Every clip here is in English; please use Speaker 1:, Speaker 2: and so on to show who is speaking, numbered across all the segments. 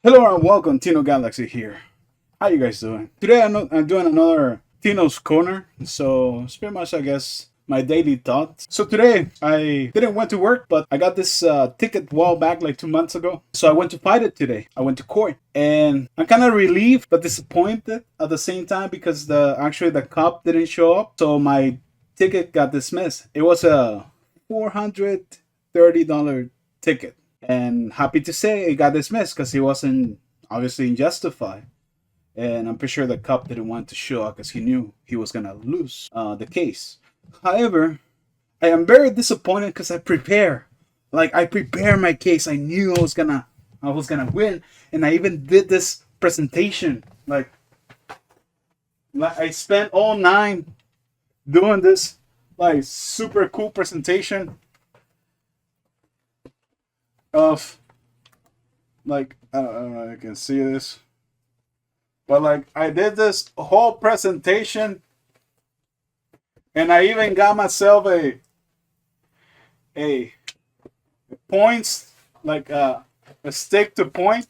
Speaker 1: Hello and welcome, Tino Galaxie here. How you guys doing? Today I'm doing another Tino's Corner, so it's pretty much, I guess, my daily thoughts. So today I didn't went to work, but I got this ticket a while back, like 2 months ago. So I went to fight it today. I went to court, and I'm kind of relieved but disappointed at the same time because the cop didn't show up, so my ticket got dismissed. It was a $430 ticket. And happy to say it got dismissed because he wasn't obviously unjustified. And I'm pretty sure the cop didn't want to show up because he knew he was gonna lose the case. However, I am very disappointed because I prepare my case. I knew I was gonna win, and I even did this presentation. Like I spent all night doing this like super cool presentation of I don't know if you can see this, but like I did this whole presentation, and I even got myself a points, like a stick to point.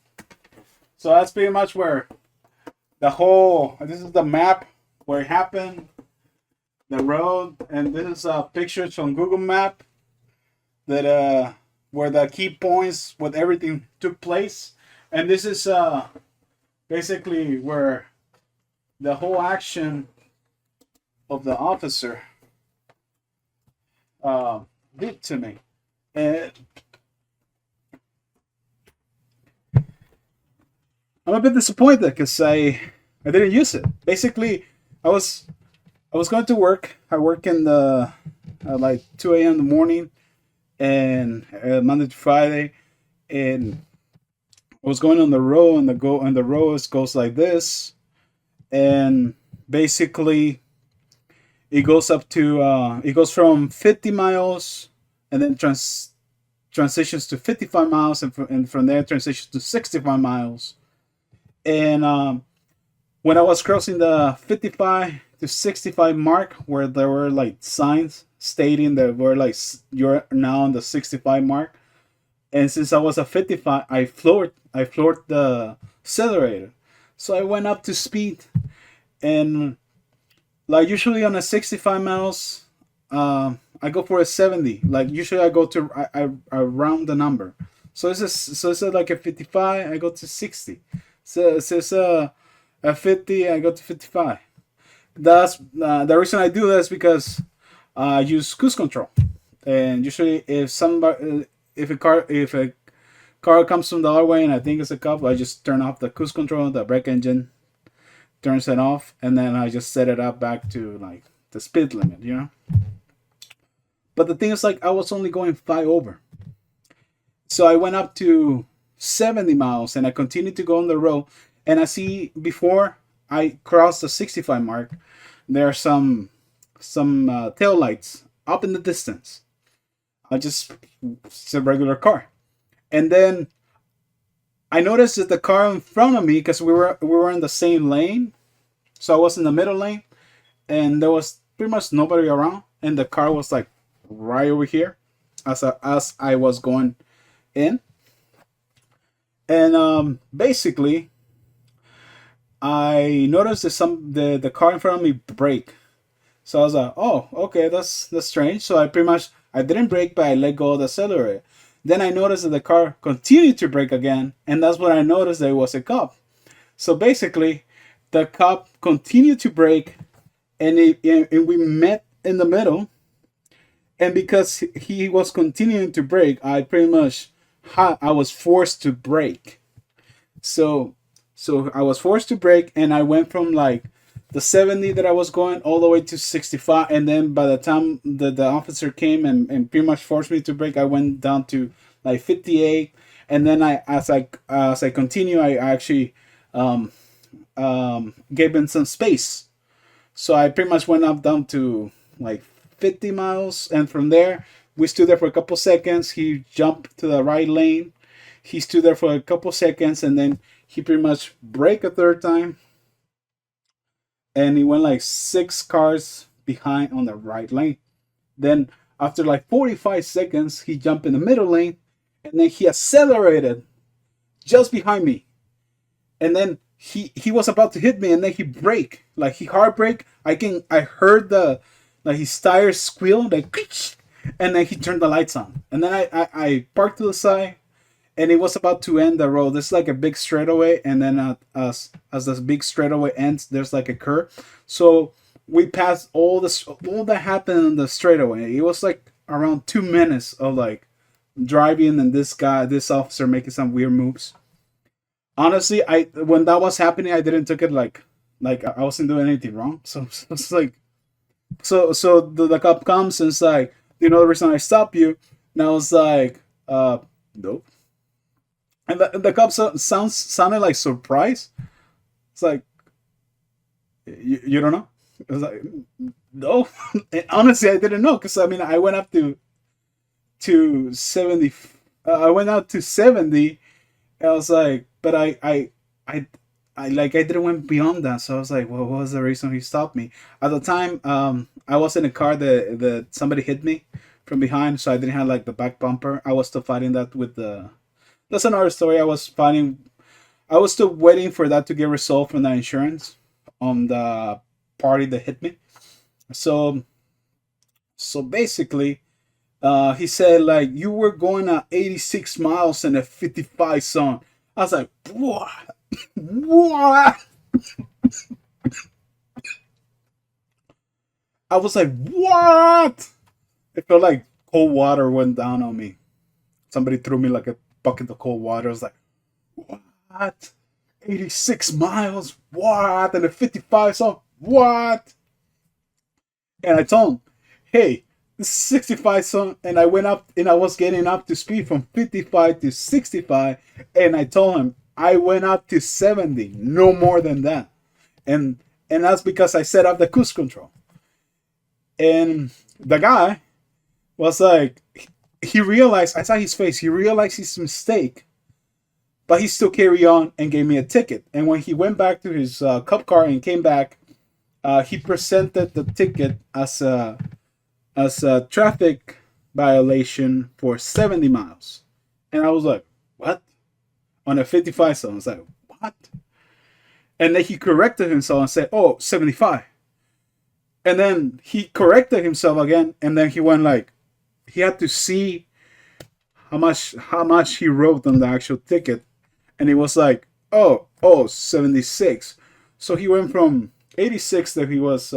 Speaker 1: So that's pretty much where this is the map where it happened, the road, and this is pictures from Google Map that where the key points with everything took place. And this is basically where the whole action of the officer did to me. And I'm a bit disappointed because I didn't use it. Basically, I was I was going to work. I work in the like 2 a.m. in the morning, and Monday to Friday, and I was going on the road, and the road goes like this, and basically it goes from 50 miles, and then transitions to 55 miles, and from there transitions to 65 miles. And when I was crossing the 55 to 65 mark, where there were like signs stating that we're like you're now on the 65 mark, and since I was a 55, I floored the accelerator, so I went up to speed, and like usually on a 65 miles, I go for a 70. Like usually I go to I round the number, so it's like a 55, I go to 60. So it's a 50, I go to 55. That's the reason I do this because I use cruise control, and usually if a car comes from the other way and I think it's a cop, I just turn off the cruise control, the brake engine turns it off, and then I just set it up back to like the speed limit. But the thing is, like, I was only going five over, so I went up to 70 miles, and I continued to go on the road, and I see before I crossed the 65 mark, there are some tail lights up in the distance. It's a regular car, and then I noticed that the car in front of me, because we were in the same lane, so I was in the middle lane, and there was pretty much nobody around, and the car was like right over here, as I was going in, and basically I noticed that the car in front of me brake. So I was like, oh, okay, that's strange. So I didn't brake, but I let go of the accelerator. Then I noticed that the car continued to brake again, and that's when I noticed that it was a cop. So basically, the cop continued to brake, and we met in the middle. And because he was continuing to brake, I was forced to brake. So I was forced to brake, and I went from like the 70 that I was going all the way to 65, and then by the time the officer came and pretty much forced me to brake, I went down to like 58, and then as I continue, I actually gave him some space, so I pretty much went up down to like 50 miles, and from there we stood there for a couple seconds. He jumped to the right lane. He stood there for a couple seconds, and then he pretty much braked a third time, and he went like six cars behind on the right lane. Then after like 45 seconds, he jumped in the middle lane, and then he accelerated just behind me. and then he was about to hit me, and then he brake, like he hard brake. I heard the like his tires squeal like, and then he turned the lights on, and then I parked to the side, and it was about to end the road. This is like a big straightaway, and then as this big straightaway ends, there's like a curve. So we passed all that happened in the straightaway. It was like around 2 minutes of like driving, and this officer making some weird moves. Honestly, I when that was happening, I didn't took it like I wasn't doing anything wrong. So it's like the cop comes and it's like, you know the reason I stopped you? And I was like, nope. And the cop sounded like surprised. It's like, you don't know? I was like, no. And honestly, I didn't know because I mean I went up to 70. I went out to 70. And I was like, but I I didn't went beyond that. So I was like, well, what was the reason he stopped me? At the time, I was in a car that somebody hit me from behind, so I didn't have like the back bumper. I was still fighting that with the. That's another story. I was fighting. I was still waiting for that to get resolved from the insurance on the party that hit me. So basically, he said like you were going at 86 miles in a 55 zone. I was like, what? What? I was like, what? It felt like cold water went down on me. Somebody threw me like a bucket of cold water. I was like, what? 86 miles? What? And a 55 zone? What? And I told him, hey, this is 65 zone. And I went up and I was getting up to speed from 55 to 65. And I told him, I went up to 70, no more than that. And that's because I set up the cruise control. And the guy was like, he realized, I saw his face, he realized his mistake, but he still carried on and gave me a ticket. And when he went back to his cop car and came back, he presented the ticket as a traffic violation for 70 miles. And I was like, what? On a 55 zone. I was like, what? And then he corrected himself and said, oh, 75. And then he corrected himself again, and then he went like, he had to see how much he wrote on the actual ticket, and it was like, 76. So he went from 86 that he was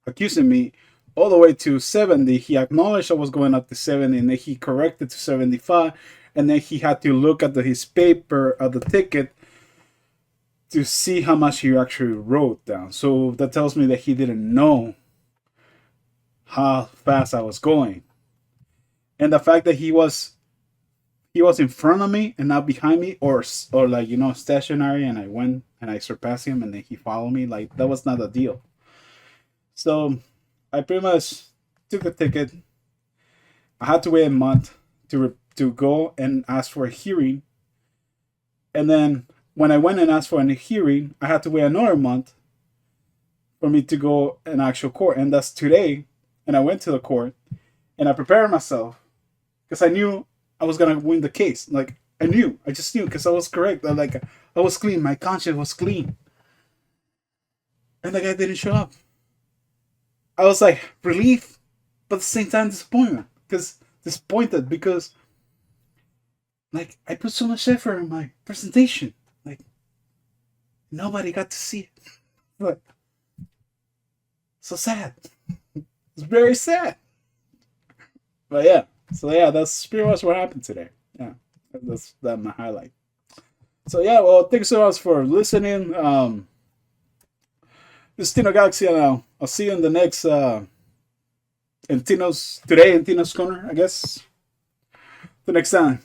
Speaker 1: accusing me all the way to 70. He acknowledged I was going up to 70, and then he corrected to 75, and then he had to look at his paper of the ticket to see how much he actually wrote down. So that tells me that he didn't know how fast I was going. And the fact that he was in front of me and not behind me, or like, stationary, and I went and I surpassed him and then he followed me, like that was not a deal. So I pretty much took the ticket. I had to wait a month to go and ask for a hearing. And then when I went and asked for a hearing, I had to wait another month for me to go in actual court. And that's today. And I went to the court and I prepared myself because I knew I was going to win the case. Like, I just knew because I was correct. I was clean. My conscience was clean. And the guy didn't show up. I was like, relief, but at the same time, disappointed because like I put so much effort in my presentation. Like, nobody got to see it. But so sad. It's very sad. But yeah. So yeah, that's pretty much what happened today. Yeah. That's my highlight. So yeah, well, thanks so much for listening. This is Tino Galaxie, and I'll see you in the next in Tino's Corner, I guess. The next time.